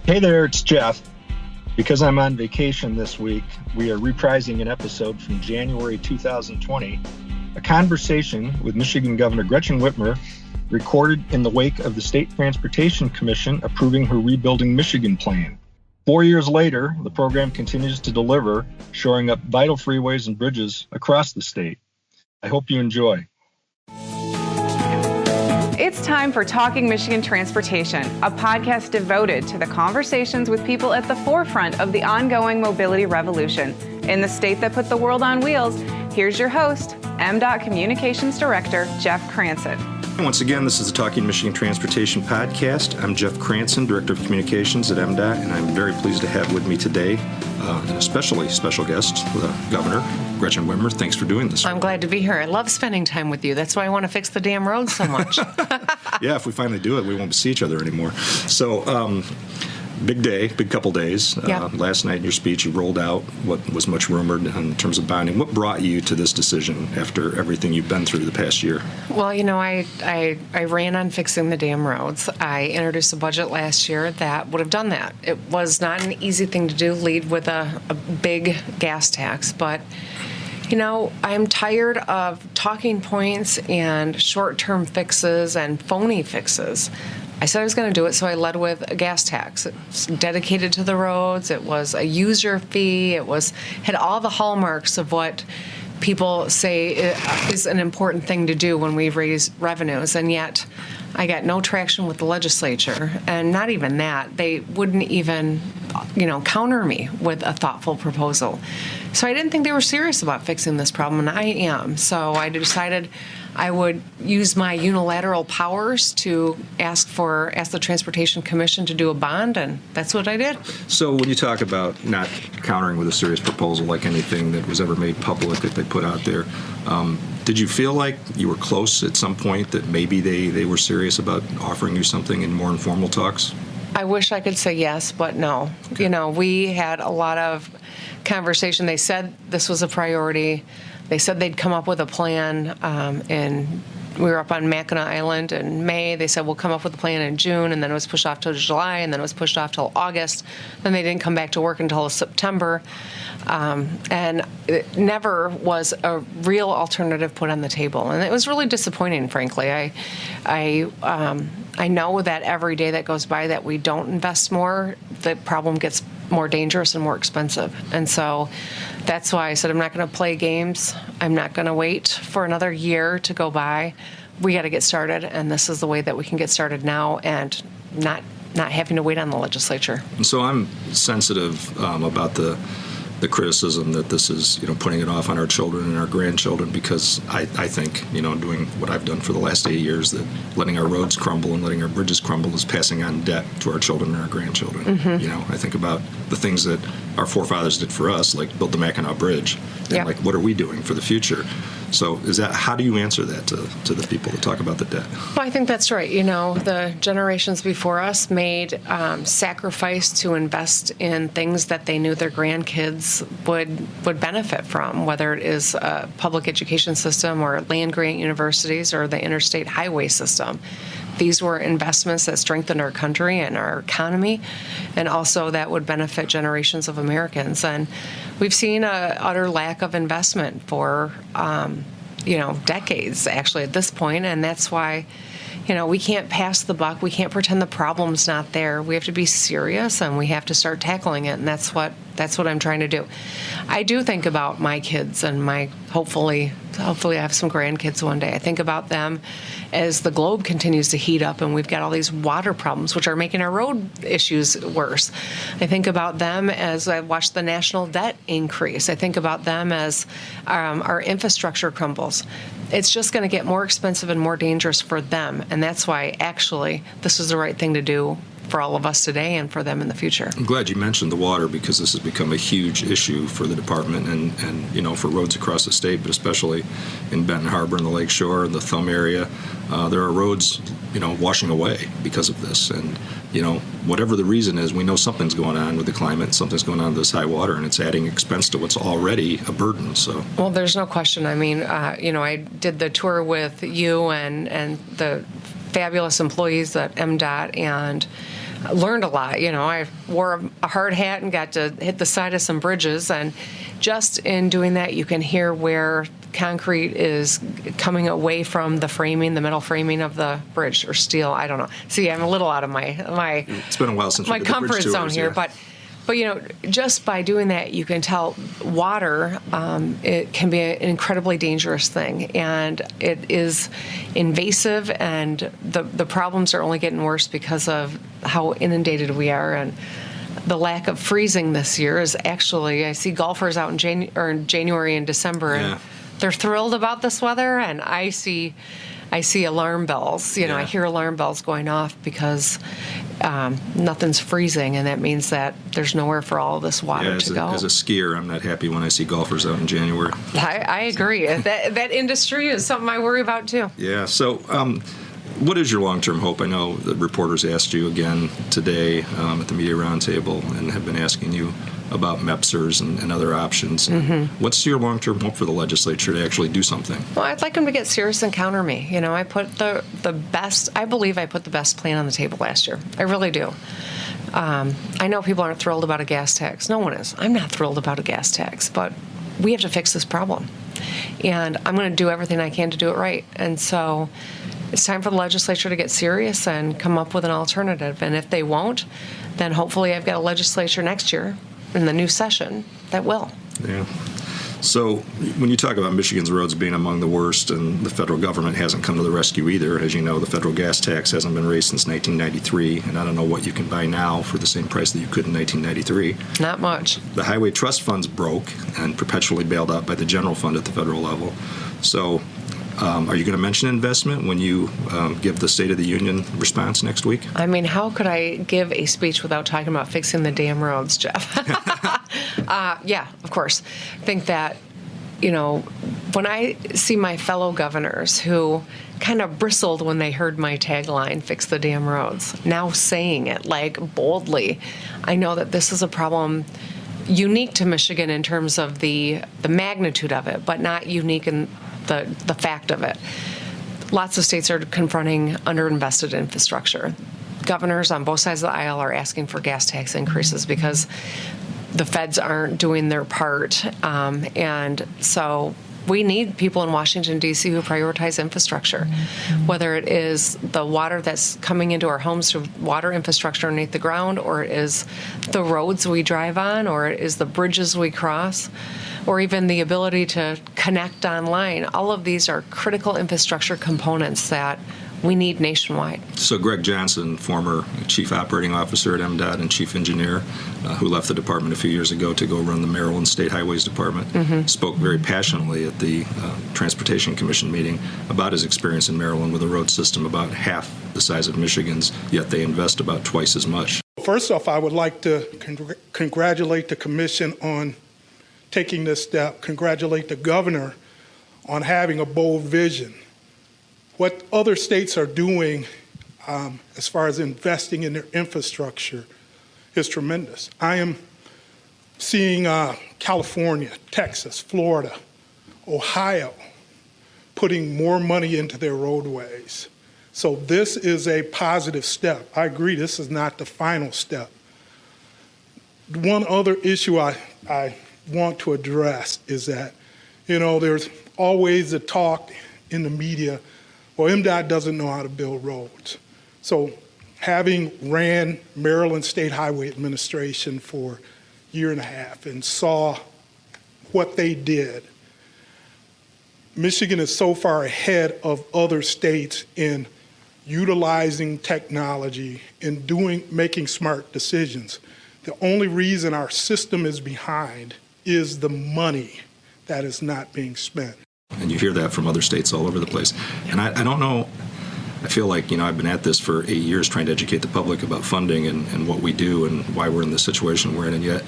Hey there, it's Jeff. Because I'm on vacation this week, we are reprising an episode from January 2020, a conversation with Michigan Governor Gretchen Whitmer recorded in the wake of the State Transportation Commission approving her Rebuilding Michigan plan. 4 years later, the program continues to deliver, shoring up vital freeways and bridges across the state. I hope you enjoy. It's time for Talking Michigan Transportation, a podcast devoted to the conversations with people at the forefront of the ongoing mobility revolution. In the state that put the world on wheels, here's your host, MDOT Communications Director, Jeff Cranson. Once again, this is the Talking Michigan Transportation Podcast. I'm Jeff Cranson, Director of Communications at MDOT, and I'm very pleased to have with me today an especially special guest, the Governor, Gretchen Whitmer. Thanks for doing this. I'm glad to be here. I love spending time with you. That's why I want to fix the damn roads so much. Yeah, if we finally do it, we won't see each other anymore. So, big day, big couple days. Yeah. Last night in your speech, you rolled out what was much rumored in terms of bonding. What brought you to this decision after everything you've been through the past year? Well, you know, I ran on fixing the damn roads. I introduced a budget last year that would have done that. It was not an easy thing to do, lead with a big gas tax, but you know, I'm tired of talking points and short-term fixes and phony fixes. I said I was going to do it, so I led with a gas tax. It was dedicated to the roads. It was a user fee. It had all the hallmarks of what people say is an important thing to do when we raise revenues, and yet I got no traction with the legislature, and not even that. They wouldn't even, counter me with a thoughtful proposal. So I didn't think they were serious about fixing this problem, and I am. So I decided I would use my unilateral powers to ask the Transportation Commission to do a bond, and that's what I did. So when you talk about not countering with a serious proposal like anything that was ever made public that they put out there, did you feel like you were close at some point that maybe they were serious about offering you something in more informal talks? I wish I could say yes, but no. Okay. You know, we had a lot of conversation. They said this was a priority. They said they'd come up with a plan, and we were up on Mackinac Island in May. They said we'll come up with a plan in June, and then it was pushed off till July, and then it was pushed off till August. Then they didn't come back to work until September, and it never was a real alternative put on the table. And it was really disappointing, frankly. I know that every day that goes by that we don't invest more, the problem gets more dangerous and more expensive. And so that's why I said I'm not going to play games. I'm not going to wait for another year to go by. We got to get started, and this is the way that we can get started now and not having to wait on the legislature. And so I'm sensitive about the criticism that this is, putting it off on our children and our grandchildren, because I think, doing what I've done for the last 8 years, that letting our roads crumble and letting our bridges crumble is passing on debt to our children and our grandchildren. Mm-hmm. I think about the things that our forefathers did for us, like build the Mackinac Bridge, and Yep. like what are we doing for the future? So how do you answer that to the people that talk about the debt? Well, I think that's right. The generations before us made sacrifice to invest in things that they knew their grandkids would benefit from, whether it is a public education system or land-grant universities or the interstate highway system. These were investments that strengthened our country and our economy, and also that would benefit generations of Americans. And we've seen an utter lack of investment for, decades, actually, at this point, and that's why, we can't pass the buck. We can't pretend the problem's not there. We have to be serious, and we have to start tackling it, and that's what I'm trying to do. I do think about my kids and hopefully I have some grandkids one day. I think about them as the globe continues to heat up and we've got all these water problems which are making our road issues worse. I think about them as I watch the national debt increase. I think about them as our infrastructure crumbles. It's just going to get more expensive and more dangerous for them, and that's why actually this is the right thing to do for all of us today and for them in the future. I'm glad you mentioned the water, because this has become a huge issue for the department and for roads across the state, but especially in Benton Harbor and the Lake Shore and the Thumb area. There are roads, washing away because of this. And, whatever the reason is, we know something's going on with the climate, something's going on with this high water, and it's adding expense to what's already a burden. So, well, there's no question. I mean, I did the tour with you and the fabulous employees at MDOT, and learned a lot. I wore a hard hat and got to hit the side of some bridges, and just in doing that, you can hear where concrete is coming away from the framing, the metal framing of the bridge, or steel. I don't know. See, I'm a little out of my It's been a while since my we did the comfort bridge zone tours, here, yeah. but just by doing that, you can tell water, it can be an incredibly dangerous thing, and it is invasive, and the problems are only getting worse because of how inundated we are, and the lack of freezing this year is actually, I see golfers out in January and December, Yeah. and they're thrilled about this weather, and I see alarm bells. Yeah. I hear alarm bells going off because nothing's freezing, and that means that there's nowhere for all of this water to go. As a skier, I'm not happy when I see golfers out in January. I agree. That industry is something I worry about too. Yeah. So, what is your long-term hope? I know the reporters asked you again today at the media roundtable and have been asking you about MEPSers and other options. Mm-hmm. What's your long-term hope for the legislature to actually do something? Well, I'd like them to get serious and counter me. I put the best. I believe I put the best plan on the table last year. I really do. I know people aren't thrilled about a gas tax. No one is. I'm not thrilled about a gas tax, but we have to fix this problem, and I'm going to do everything I can to do it right. And so it's time for the legislature to get serious and come up with an alternative. And if they won't, then hopefully I've got a legislature next year in the new session that will. Yeah. So when you talk about Michigan's roads being among the worst and the federal government hasn't come to the rescue either, as you know, the federal gas tax hasn't been raised since 1993, and I don't know what you can buy now for the same price that you could in 1993. Not much. The highway trust funds broke and perpetually bailed out by the general fund at the federal level. So are you going to mention investment when you give the State of the Union response next week? I mean, how could I give a speech without talking about fixing the damn roads, Jeff? Yeah, of course. I think that, when I see my fellow governors who kind of bristled when they heard my tagline, fix the damn roads, now saying it boldly, I know that this is a problem unique to Michigan in terms of the magnitude of it, but not unique in the fact of it. Lots of states are confronting underinvested infrastructure. Governors on both sides of the aisle are asking for gas tax increases because the feds aren't doing their part. And so we need people in Washington, D.C. who prioritize infrastructure, whether it is the water that's coming into our homes through water infrastructure underneath the ground, or it is the roads we drive on, or it is the bridges we cross, or even the ability to connect online. All of these are critical infrastructure components that we need nationwide. So Greg Johnson, former chief operating officer at MDOT and chief engineer, who left the department a few years ago to go run the Maryland State Highways Department, spoke very passionately at the Transportation Commission meeting about his experience in Maryland with a road system about half the size of Michigan's, yet they invest about twice as much. First off, I would like to congratulate the commission on taking this step, congratulate the governor on having a bold vision. What other states are doing as far as investing in their infrastructure is tremendous. I am seeing California, Texas, Florida, Ohio putting more money into their roadways. So this is a positive step. I agree, this is not the final step. One other issue I want to address is that, there's always a talk in the media, well, MDOT doesn't know how to build roads. So having ran Maryland State Highway Administration for a year and a half and saw what they did, Michigan is so far ahead of other states in utilizing technology and making smart decisions. The only reason our system is behind is the money that is not being spent. And you hear that from other states all over the place. And I don't know, I feel like, I've been at this for 8 years trying to educate the public about funding and what we do and why we're in the situation we're in, and yet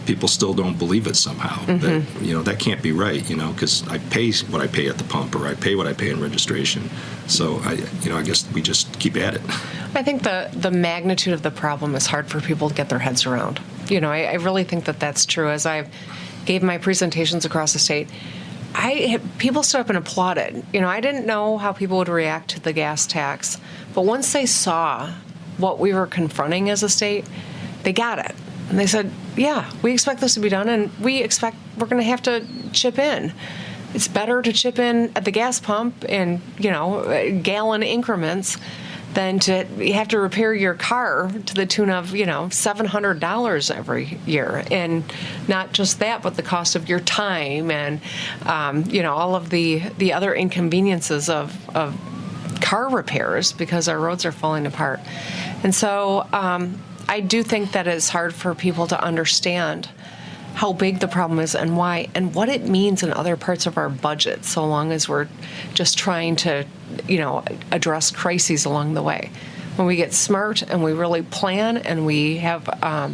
people still don't believe it somehow. That, that can't be right, because I pay what I pay at the pump, or I pay what I pay in registration. So, I guess we just keep at it. I think the magnitude of the problem is hard for people to get their heads around. I really think that that's true. As I gave my presentations across the state, people stood up and applauded. I didn't know how people would react to the gas tax, but once they saw what we were confronting as a state, they got it. And they said, yeah, we expect this to be done, and we expect we're going to have to chip in. It's better to chip in at the gas pump in, gallon increments than to have to repair your car to the tune of, $700 every year. And not just that, but the cost of your time and, all of the other inconveniences of car repairs because our roads are falling apart. And so I do think that it's hard for people to understand how big the problem is and why, and what it means in other parts of our budget, so long as we're just trying to, address crises along the way. When we get smart and we really plan and we have, a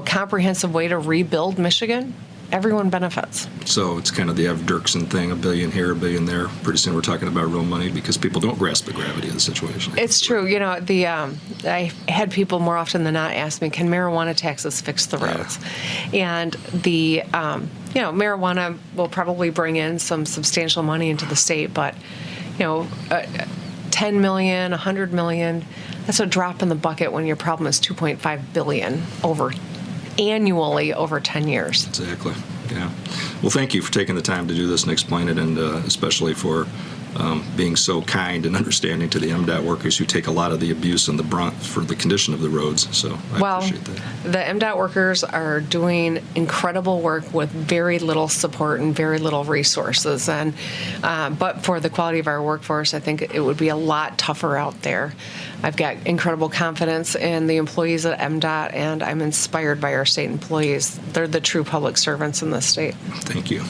comprehensive way to rebuild Michigan, everyone benefits. So it's kind of the Ev Dirksen thing, $1 billion here, $1 billion there. Pretty soon we're talking about real money because people don't grasp the gravity of the situation. It's true. I had people more often than not ask me, can marijuana taxes fix the roads? Yeah. And the, marijuana will probably bring in some substantial money into the state, but, 10 million, 100 million, that's a drop in the bucket when your problem is 2.5 billion annually over 10 years. Exactly. Yeah. Well, thank you for taking the time to do this and explain it, and especially for being so kind and understanding to the MDOT workers who take a lot of the abuse and the brunt for the condition of the roads. So I appreciate that. The MDOT workers are doing incredible work with very little support and very little resources. And but for the quality of our workforce, I think it would be a lot tougher out there. I've got incredible confidence in the employees at MDOT, and I'm inspired by our state employees. They're the true public servants in this state. Thank you.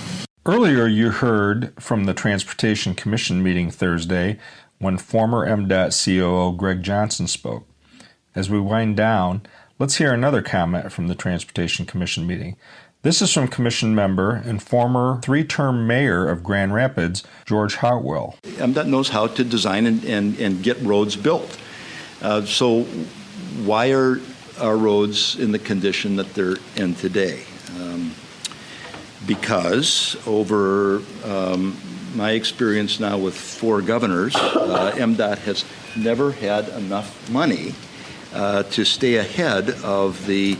Earlier, you heard from the Transportation Commission meeting Thursday when former MDOT COO Greg Johnson spoke. As we wind down, let's hear another comment from the Transportation Commission meeting. This is from Commission member and former 3-term mayor of Grand Rapids, George Hartwell. MDOT knows how to design and get roads built. So why are our roads in the condition that they're in today? Because over my experience now with 4 governors, MDOT has never had enough money to stay ahead of the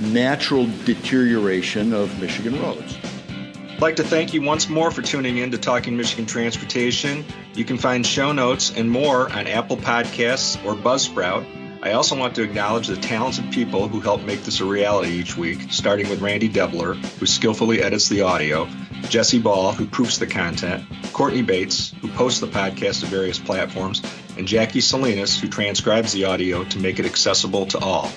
natural deterioration of Michigan roads. I'd like to thank you once more for tuning in to Talking Michigan Transportation. You can find show notes and more on Apple Podcasts or Buzzsprout. I also want to acknowledge the talented people who help make this a reality each week, starting with Randy Debler, who skillfully edits the audio, Jesse Ball, who proofs the content, Courtney Bates, who posts the podcast to various platforms, and Jackie Salinas, who transcribes the audio to make it accessible to all.